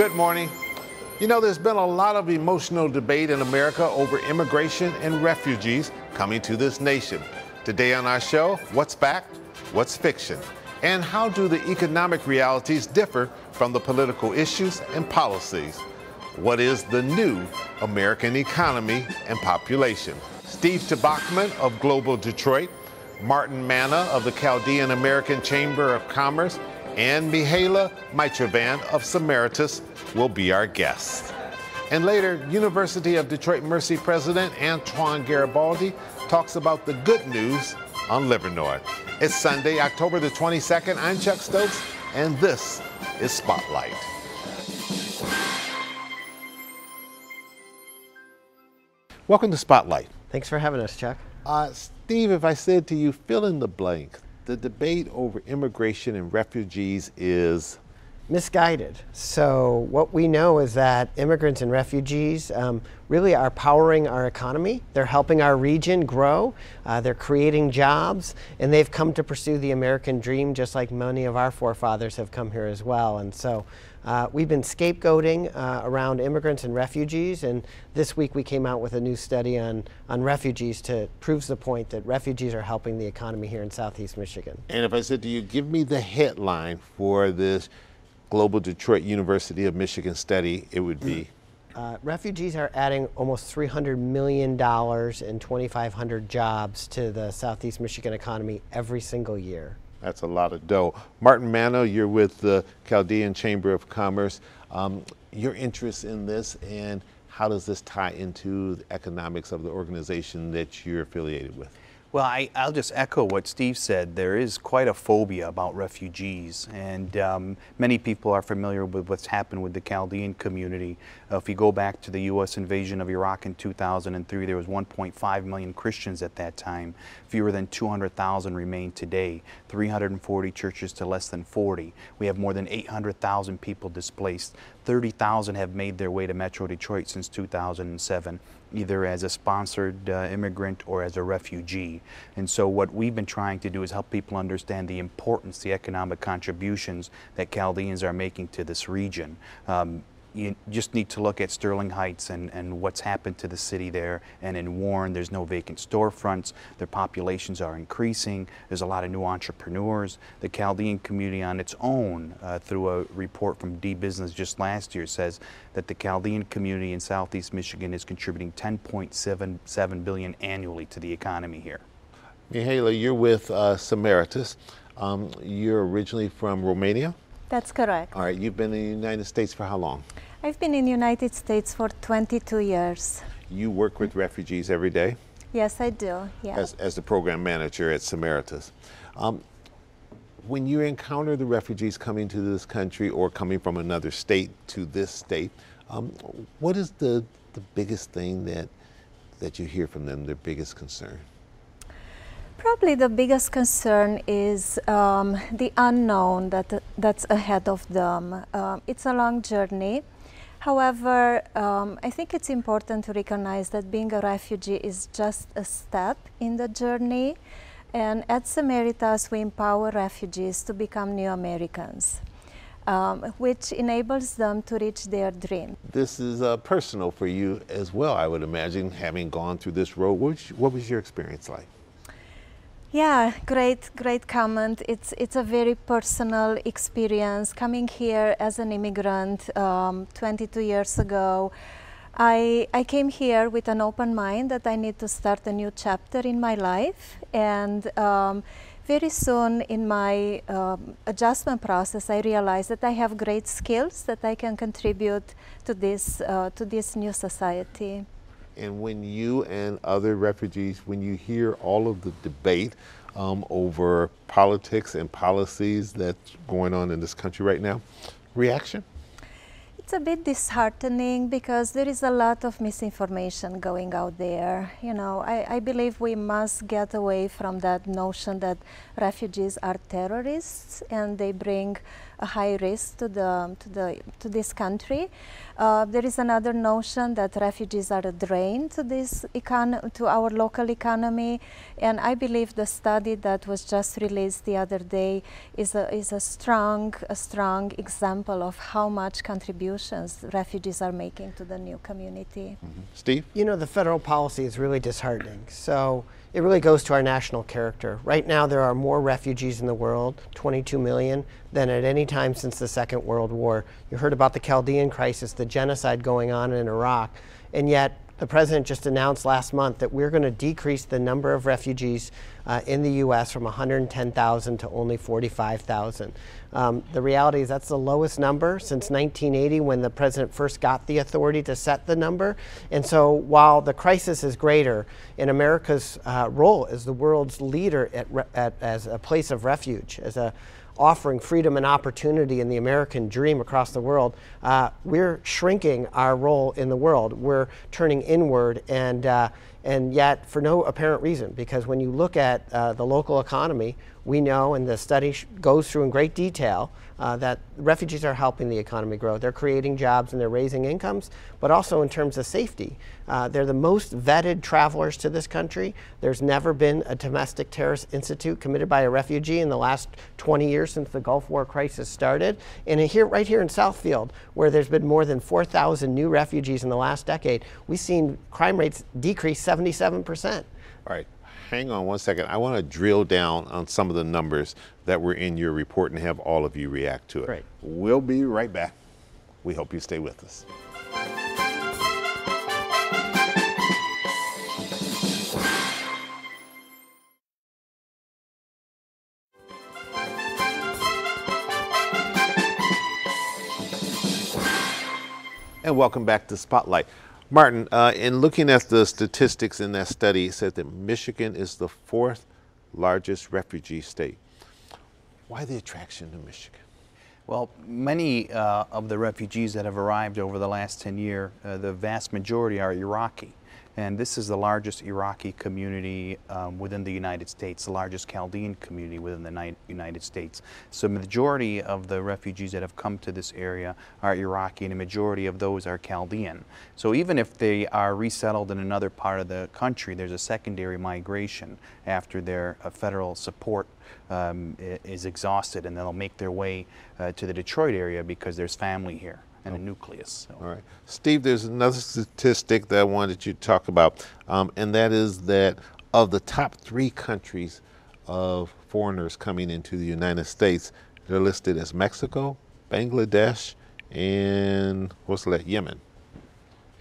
Good morning. You know, there's been a lot of emotional debate in America over immigration and refugees coming to this nation. Today on our show, what's fact, what's fiction, and how do the economic realities differ from the political issues and policies? What is the new American economy and population? Steve Tabachman of Global Detroit, Martin Manna of the Chaldean American Chamber of Commerce, and Mihaela Mitrovan of Samaritas will be our guests. And later, University of Detroit Mercy President Antoine Garibaldi talks about the good news on Livernois. It's Sunday, October the 22nd. I'm Chuck Stokes, and this is Spotlight. Welcome to Spotlight. Thanks for having us, Chuck. Steve, if I said to you, fill in the blank, the debate over immigration and refugees is misguided. So what we know is that immigrants and refugees really are powering our economy. They're helping our region grow. They're creating jobs, and they've come to pursue the American dream just like many of our forefathers have come here as well. And so we've been scapegoating around immigrants and refugees, and this week we came out with a new study on refugees to prove the point that refugees are helping the economy here in Southeast Michigan. And if I said to you, give me the headline for this Global Detroit University of Michigan study, it would be? Refugees are adding almost $300 million and 2,500 jobs to the Southeast Michigan economy every single year. That's a lot of dough. Martin Manna, you're with the Chaldean Chamber of Commerce. Your interest in this, and how does this tie into the economics of the organization that you're affiliated with? Well, I'll just echo what Steve said. There is quite a phobia about refugees, and many people are familiar with what's happened with the Chaldean community. If you go back to the U.S. invasion of Iraq in 2003, there was 1.5 million Christians at that time. Fewer than 200,000 remain today, 340 churches to less than 40. We have more than 800,000 people displaced. 30,000 have made their way to Metro Detroit since 2007. Either as a sponsored immigrant or as a refugee. And so what we've been trying to do is help people understand the importance, the economic contributions that Chaldeans are making to this region. You just need to look at Sterling Heights and what's happened to the city there, and in Warren there's no vacant storefronts, their populations are increasing, there's a lot of new entrepreneurs. The Chaldean community on its own, through a report from D-Business just last year, says that the Chaldean community in Southeast Michigan is contributing $10.77 billion annually to the economy here. Mihaela, you're with Samaritas. You're originally from Romania? That's correct. All right, you've been in the United States for how long? I've been in the United States for 22 years. You work with refugees every day? Yes, I do, yeah. As the program manager at Samaritas. When you encounter the refugees coming to this country or coming from another state to this state, what is the biggest thing that you hear from them, their biggest concern? Probably the biggest concern is the unknown that's ahead of them. It's a long journey. However, I think it's important to recognize that being a refugee is just a step in the journey. And at Samaritas, we empower refugees to become new Americans, which enables them to reach their dream. This is personal for you as well, I would imagine, having gone through this road. What was your experience like? Yeah, great comment. It's a very personal experience. Coming here as an immigrant 22 years ago, I came here with an open mind that I need to start a new chapter in my life. And very soon in my adjustment process, I realized that I have great skills that I can contribute to this new society. And when you and other refugees, when you hear all of the debate over politics and policies that's going on in this country right now, reaction? It's a bit disheartening because there is a lot of misinformation going out there. You know, I believe we must get away from that notion that refugees are terrorists and they bring a high risk to this country. There is another notion that refugees are a drain to our local economy, and I believe the study that was just released the other day is a strong example of how much contributions refugees are making to the new community. Mm-hmm. Steve? You know, the federal policy is really disheartening. So it really goes to our national character. Right now there are more refugees in the world, 22 million, than at any time since the Second World War. You heard about the Chaldean crisis, the genocide going on in Iraq, and yet the president just announced last month that we're going to decrease the number of refugees in the U.S. from 110,000 to only 45,000. The reality is that's the lowest number since 1980 when the president first got the authority to set the number. And so while the crisis is greater in America's role as the world's leader as a place of refuge, as a offering freedom and opportunity in the American dream across the world, we're shrinking our role in the world. We're turning inward, and yet for no apparent reason, because when you look at the local economy, we know, and the study goes through in great detail, that refugees are helping the economy grow. They're creating jobs and they're raising incomes, but also in terms of safety. They're the most vetted travelers to this country. There's never been a domestic terrorist incident committed by a refugee in the last 20 years since the Gulf War crisis started. And right here in Southfield, where there's been more than 4,000 new refugees in the last decade, we've seen crime rates decrease 77%. All right. Hang on one second. I want to drill down on some of the numbers that were in your report and have all of you react to it. Great. We'll be right back. We hope you stay with us. And welcome back to Spotlight. Martin, in looking at the statistics in that study, it said that Michigan is the 4th largest refugee state. Why the attraction to Michigan? Well, many of the refugees that have arrived over the last 10 years, the vast majority are Iraqi. And this is the largest Iraqi community within the United States, the largest Chaldean community within the United States. So the majority of the refugees that have come to this area are Iraqi, and a majority of those are Chaldean. So even if they are resettled in another part of the country, there's a secondary migration after their federal support is exhausted, and they'll make their way to the Detroit area because there's family here and a nucleus. So. All right. Steve, there's another statistic that I wanted you to talk about, and that is that of the top 3 countries of foreigners coming into the United States, they're listed as Mexico, Bangladesh, and what's left? Yemen,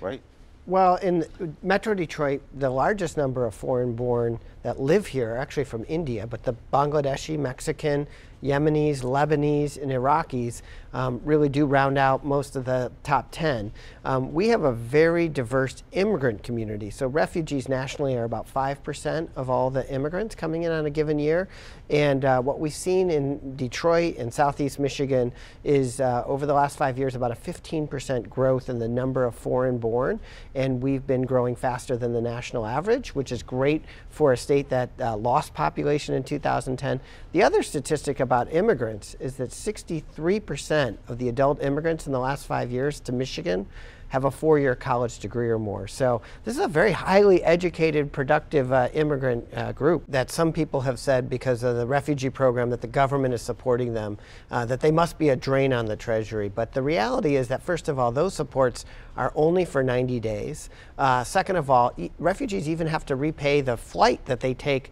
right? Well, in Metro Detroit, the largest number of foreign-born that live here are actually from India, but the Bangladeshi, Mexican, Yemenis, Lebanese, and Iraqis really do round out most of the top 10. We have a very diverse immigrant community. So refugees nationally are about 5% of all the immigrants coming in on a given year. And what we've seen in Detroit and Southeast Michigan is over the last 5 years about a 15% growth in the number of foreign-born. And we've been growing faster than the national average, which is great for a state that lost population in 2010. The other statistic about immigrants is that 63% of the adult immigrants in the last 5 years to Michigan have a 4-year college degree or more. So this is a very highly educated, productive immigrant group that some people have said because of the refugee program that the government is supporting them, that they must be a drain on the Treasury. But the reality is that, first of all, those supports are only for 90 days. Second of all, refugees even have to repay the flight that they take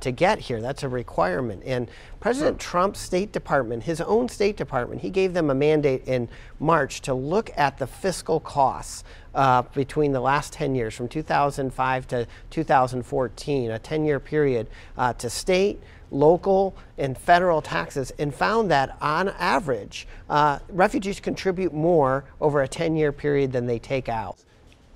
to get here. That's a requirement. And President Trump's State Department, his own State Department, he gave them a mandate in March to look at the fiscal costs between the last 10 years, from 2005 to 2014, a 10-year period, to state, local, and federal taxes, and found that on average, refugees contribute more over a 10-year period than they take out.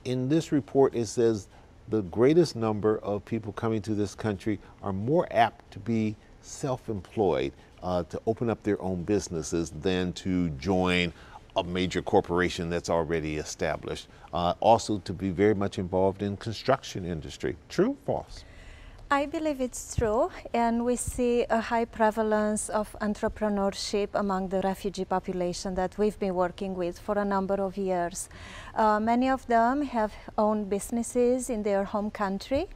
In this report, it says the greatest number of people coming to this country are more apt to be self-employed, to open up their own businesses than to join a major corporation that's already established. Also to be very much involved in construction industry. True or false? I believe it's true, and we see a high prevalence of entrepreneurship among the refugee population that we've been working with for a number of years. Many of them have owned businesses in their home country,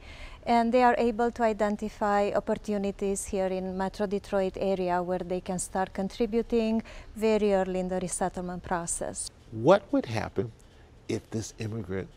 and they are able to identify opportunities here in Metro Detroit area where they can start contributing very early in the resettlement process. What would happen if this immigrant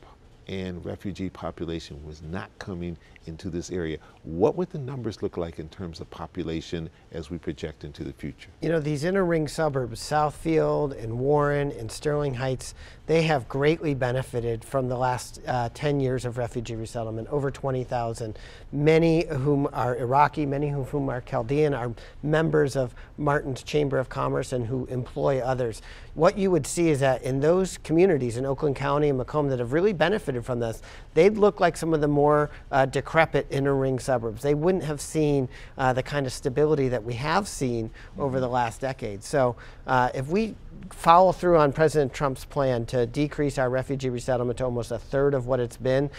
and refugee population was not coming into this area? What would the numbers look like in terms of population as we project into the future? You know, these inner ring suburbs, Southfield and Warren and Sterling Heights, they have greatly benefited from the last 10 years of refugee resettlement, over 20,000, many of whom are Iraqi, many of whom are Chaldean, are members of Martin's Chamber of Commerce and who employ others. What you would see is that in those communities in Oakland County and Macomb that have really benefited from this, they'd look like some of the more decrepit inner ring suburbs. They wouldn't have seen the kind of stability that we have seen over the last decade. So if we follow through on President Trump's plan to decrease our refugee resettlement to almost a third of what it's been,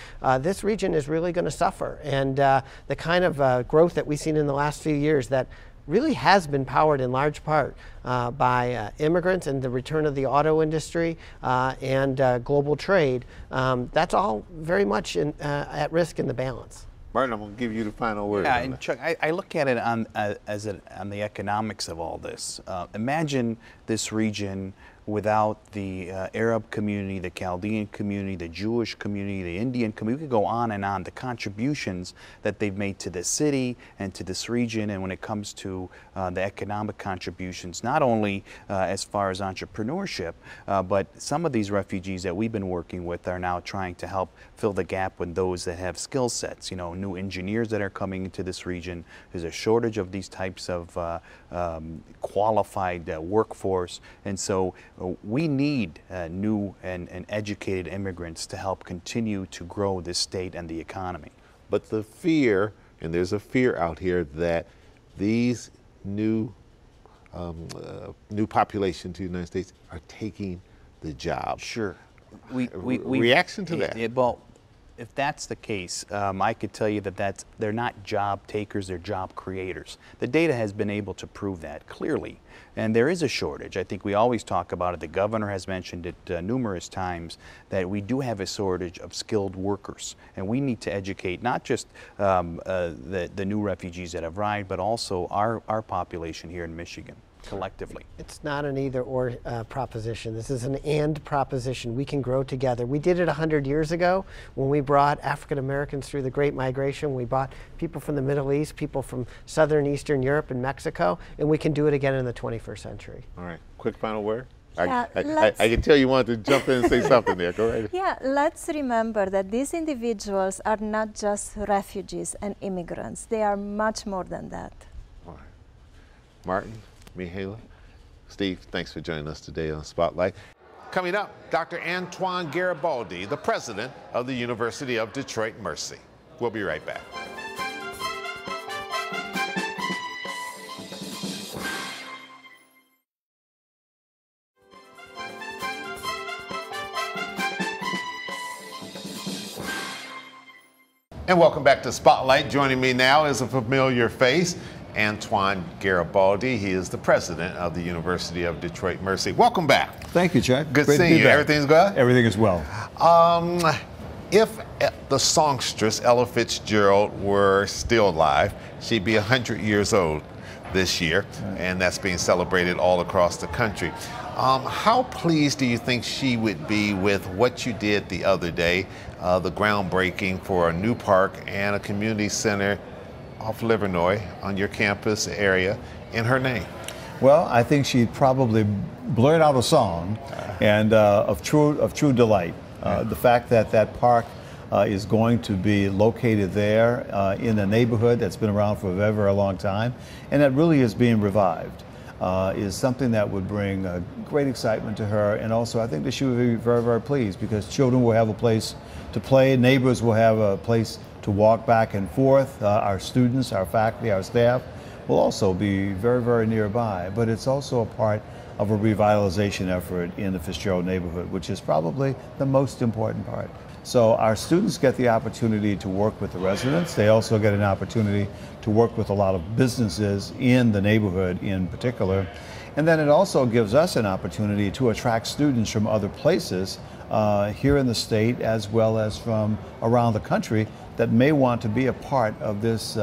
this region is really going to suffer. And the kind of growth that we've seen in the last few years that really has been powered in large part by immigrants and the return of the auto industry and global trade, that's all very much at risk in the balance. Martin, I'm going to give you the final word. Yeah, and Chuck, I look at it on the economics of all this. Imagine this region without the Arab community, the Chaldean community, the Jewish community, the Indian community. We could go on and on. The contributions that they've made to the city and to this region, and when it comes to the economic contributions, not only as far as entrepreneurship, but some of these refugees that we've been working with are now trying to help fill the gap with those that have skill sets. You know, new engineers that are coming into this region. There's a shortage of these types of qualified workforce, and so we need new and educated immigrants to help continue to grow this state and the economy. But the fear, and there's a fear out here that these new population to the United States are taking the job. Sure. Reaction to that? Well, if that's the case, I could tell you that they're not job takers, they're job creators. The data has been able to prove that clearly. And there is a shortage. I think we always talk about it. The governor has mentioned it numerous times that we do have a shortage of skilled workers. And we need to educate not just the new refugees that have arrived, but also our population here in Michigan. Collectively. It's not an either-or proposition. This is an and proposition. We can grow together. We did it 100 years ago when we brought African Americans through the Great Migration. We brought people from the Middle East, people from Southern Eastern Europe and Mexico, and we can do it again in the 21st century. All right. Quick final word. Yeah, I can tell you wanted to jump in and say something there. Go right. Yeah, let's remember that these individuals are not just refugees and immigrants. They are much more than that. All right. Martin, Mihaela, Steve, thanks for joining us today on Spotlight. Coming up, Dr. Antoine Garibaldi, the president of the University of Detroit Mercy. We'll be right back. And welcome back to Spotlight. Joining me now is a familiar face, Antoine Garibaldi. He is the president of the University of Detroit Mercy. Welcome back. Thank you, Chuck. Good seeing you. Everything's good? Everything is well. If the songstress Ella Fitzgerald were still alive, she'd be 100 years old this year, and that's being celebrated all across the country. How pleased do you think she would be with what you did the other day, the groundbreaking for a new park and a community center off Livernois on your campus area in her name? Well, I think she'd probably blurt out a song and of true delight. The fact that that park is going to be located there in a neighborhood that's been around for a very, very long time, and that really is being revived, is something that would bring great excitement to her. And also, I think that she would be very, very pleased because children will have a place to play, neighbors will have a place to walk back and forth. Our students, our faculty, our staff will also be very, very nearby. But it's also a part of a revitalization effort in the Fitzgerald neighborhood, which is probably the most important part. So our students get the opportunity to work with the residents. They also get an opportunity to work with a lot of businesses in the neighborhood in particular. And then it also gives us an opportunity to attract students from other places here in the state as well as from around the country that may want to be a part of this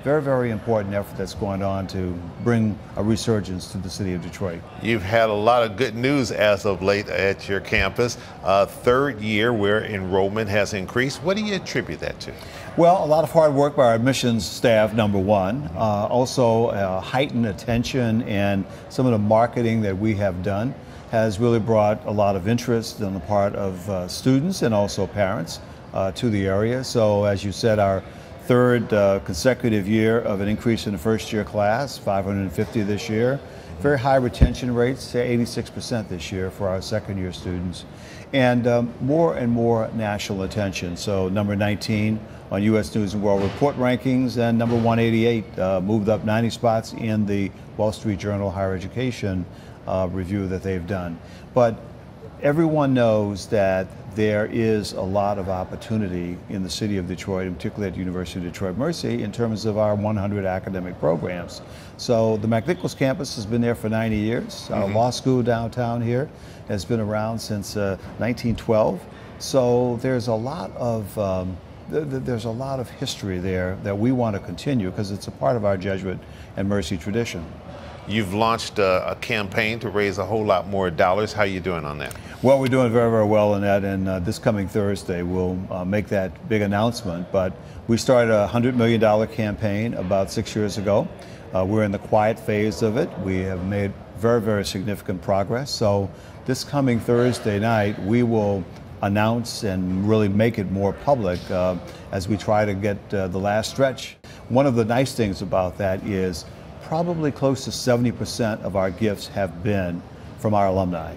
very, very important effort that's going on to bring a resurgence to the city of Detroit. You've had a lot of good news as of late at your campus. Third year where enrollment has increased. What do you attribute that to? Well, a lot of hard work by our admissions staff, number one. Also, heightened attention and some of the marketing that we have done has really brought a lot of interest on the part of students and also parents to the area. So, as you said, our third consecutive year of an increase in the first year class, 550 this year. Very high retention rates, say 86% this year for our second year students. And more and more national attention. So number 19 on U.S. News and World Report rankings, and number 188 moved up 90 spots in the Wall Street Journal Higher Education review that they've done. But everyone knows that there is a lot of opportunity in the city of Detroit, and particularly at the University of Detroit-Mercy, in terms of our 100 academic programs. So the McNichols campus has been there for 90 years. Our law school downtown here has been around since 1912. So there's a lot of history there that we want to continue because it's a part of our Jesuit and Mercy tradition. You've launched a campaign to raise a whole lot more dollars. How are you doing on that? Well, we're doing very, very well in that, and this coming Thursday we'll make that big announcement. But we started a $100 million campaign about 6 years ago. We're in the quiet phase of it. We have made very, very significant progress. So this coming Thursday night, we will announce and really make it more public as we try to get the last stretch. One of the nice things about that is probably close to 70% of our gifts have been from our alumni.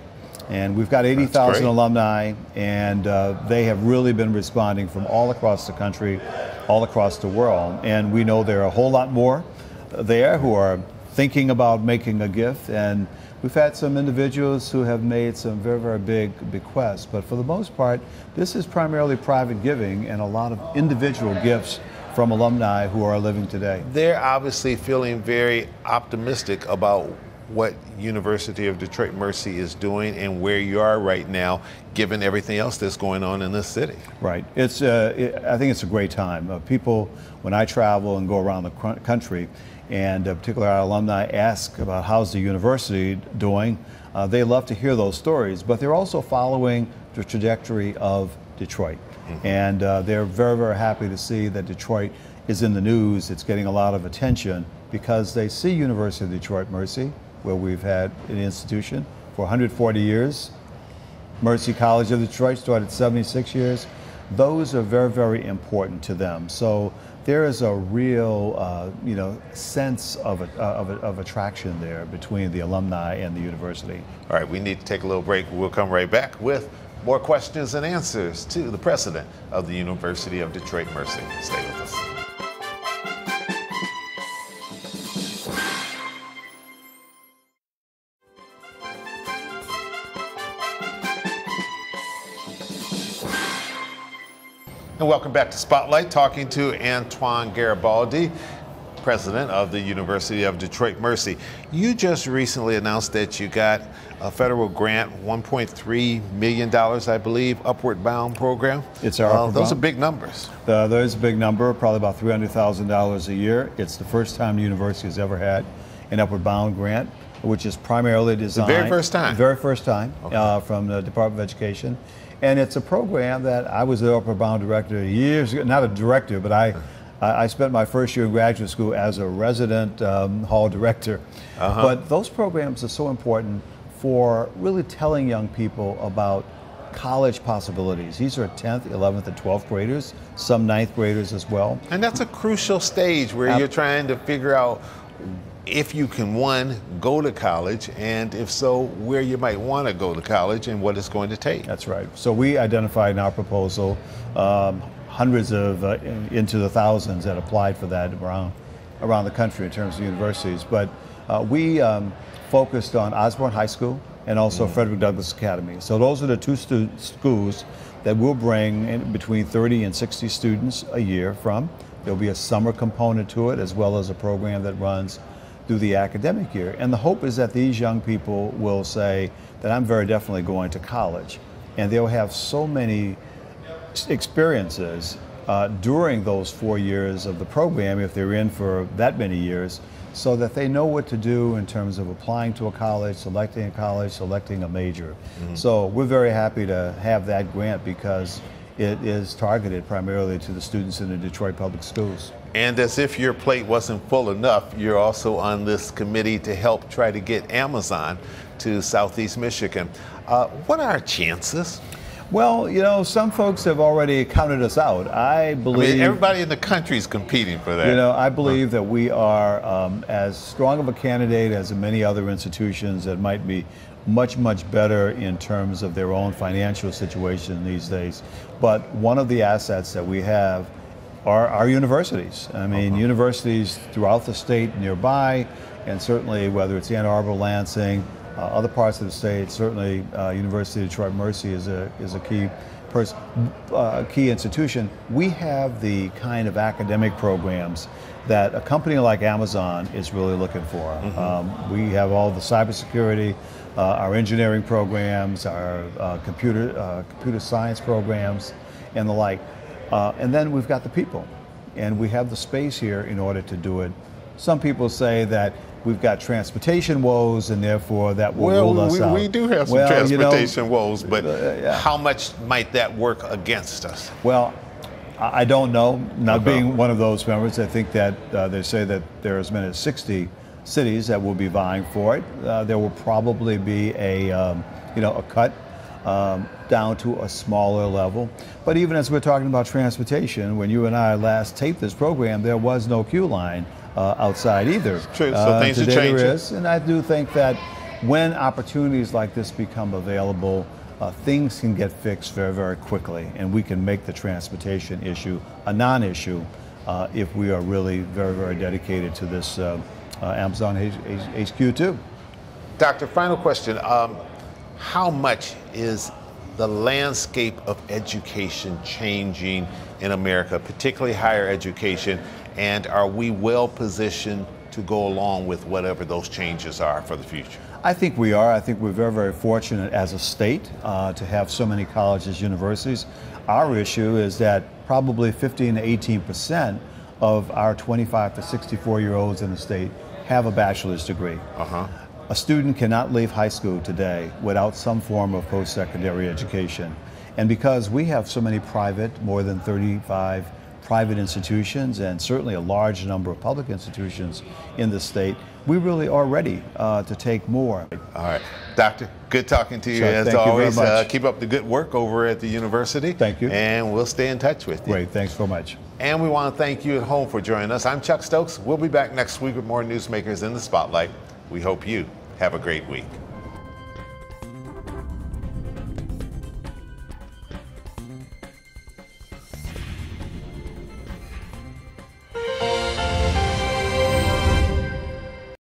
And we've got 80,000 alumni, and they have really been responding from all across the country, all across the world. And we know there are a whole lot more there who are thinking about making a gift. And we've had some individuals who have made some very, very big bequests. But for the most part, this is primarily private giving and a lot of individual gifts from alumni who are living today. They're obviously feeling very optimistic about what University of Detroit Mercy is doing and where you are right now, given everything else that's going on in this city. Right. I think it's a great time. People, when I travel and go around the country, and particularly our alumni ask about how's the university doing, they love to hear those stories, but they're also following the trajectory of Detroit. And they're very, very happy to see that Detroit is in the news. It's getting a lot of attention because they see University of Detroit Mercy, where we've had an institution for 140 years. Mercy College of Detroit started 76 years. Those are very, very important to them. So there is a real, sense of attraction there between the alumni and the university. All right, we need to take a little break. We'll come right back with more questions and answers to the president of the University of Detroit Mercy. Stay with us. And welcome back to Spotlight, talking to Antoine Garibaldi, president of the University of Detroit Mercy. You just recently announced that you got a federal grant, $1.3 million, I believe, Upward Bound program. It's our Upward Those Bound. are big numbers. There's a big number, probably about $300,000 a year. It's the first time the university has ever had an Upward Bound grant, which is primarily designed. The very first time? Very first time, Okay. from the Department of Education. And it's a program that I was the Upward Bound director years ago, not a director, but I spent my first year in graduate school as a resident hall director. But those programs are so important for really telling young people about college possibilities. These are 10th, 11th, and 12th graders, some 9th graders as well. And that's a crucial stage where you're trying to figure out if you can, one, go to college, and if so, where you might want to go to college and what it's going to take. That's right. So we identified in our proposal hundreds of, into the thousands that applied for that around the country in terms of universities. But we focused on Osborne High School and also Frederick Douglass Academy. So those are the two schools that we'll bring in between 30 and 60 students a year from. There'll be a summer component to it, as well as a program that runs through the academic year. And the hope is that these young people will say that I'm very definitely going to college. And they'll have so many experiences during those 4 years of the program, if they're in for that many years, so that they know what to do in terms of applying to a college, selecting a major. So we're very happy to have that grant because it is targeted primarily to the students in the Detroit Public Schools. And as if your plate wasn't full enough, you're also on this committee to help try to get Amazon to Southeast Michigan. What are our chances? Well, you know, some folks have already counted us out. I believe everybody in the country is competing for that. You know, I believe that we are as strong of a candidate as many other institutions that might be much better in terms of their own financial situation these days. But one of the assets that we have are our universities. I mean, universities throughout the state nearby, and certainly whether it's Ann Arbor, Lansing, other parts of the state, certainly University of Detroit Mercy is a key institution. We have the kind of academic programs that a company like Amazon is really looking for. We have all the cybersecurity, our engineering programs, our computer science programs, and the like. And then we've got the people, and we have the space here in order to do it. Some people say that we've got transportation woes, and therefore that will rule us out. We do have some transportation woes, but how much might that work against us? Well, I don't know. Not being one of those members, I think that they say that there are as many as 60 cities that will be vying for it. There will probably be a cut down to a smaller level. But even as we're talking about transportation, when you and I last taped this program, there was no queue line outside either. True, so things are changing. There is, and I do think that when opportunities like this become available, things can get fixed very quickly, and we can make the transportation issue a non-issue if we are really very dedicated to this Amazon HQ2. Doctor, final question. How much is the landscape of education changing in America, particularly higher education, and are we well positioned to go along with whatever those changes are for the future? I think we are. I think we're very fortunate as a state to have so many colleges, universities. Our issue is that probably 15 to 18% of our 25 to 64-year-olds in the state have a bachelor's degree. A student cannot leave high school today without some form of post-secondary education. And because we have so many private, more than 35 private institutions, and certainly a large number of public institutions in the state, we really are ready to take more. All right. Doctor, good talking to you as thank always. You very much. Keep up the good work over at the university. Thank you. And we'll stay in touch with you. Great. Thanks so much. And we want to thank you at home for joining us. I'm Chuck Stokes. We'll be back next week with more newsmakers in the spotlight. We hope you have a great week.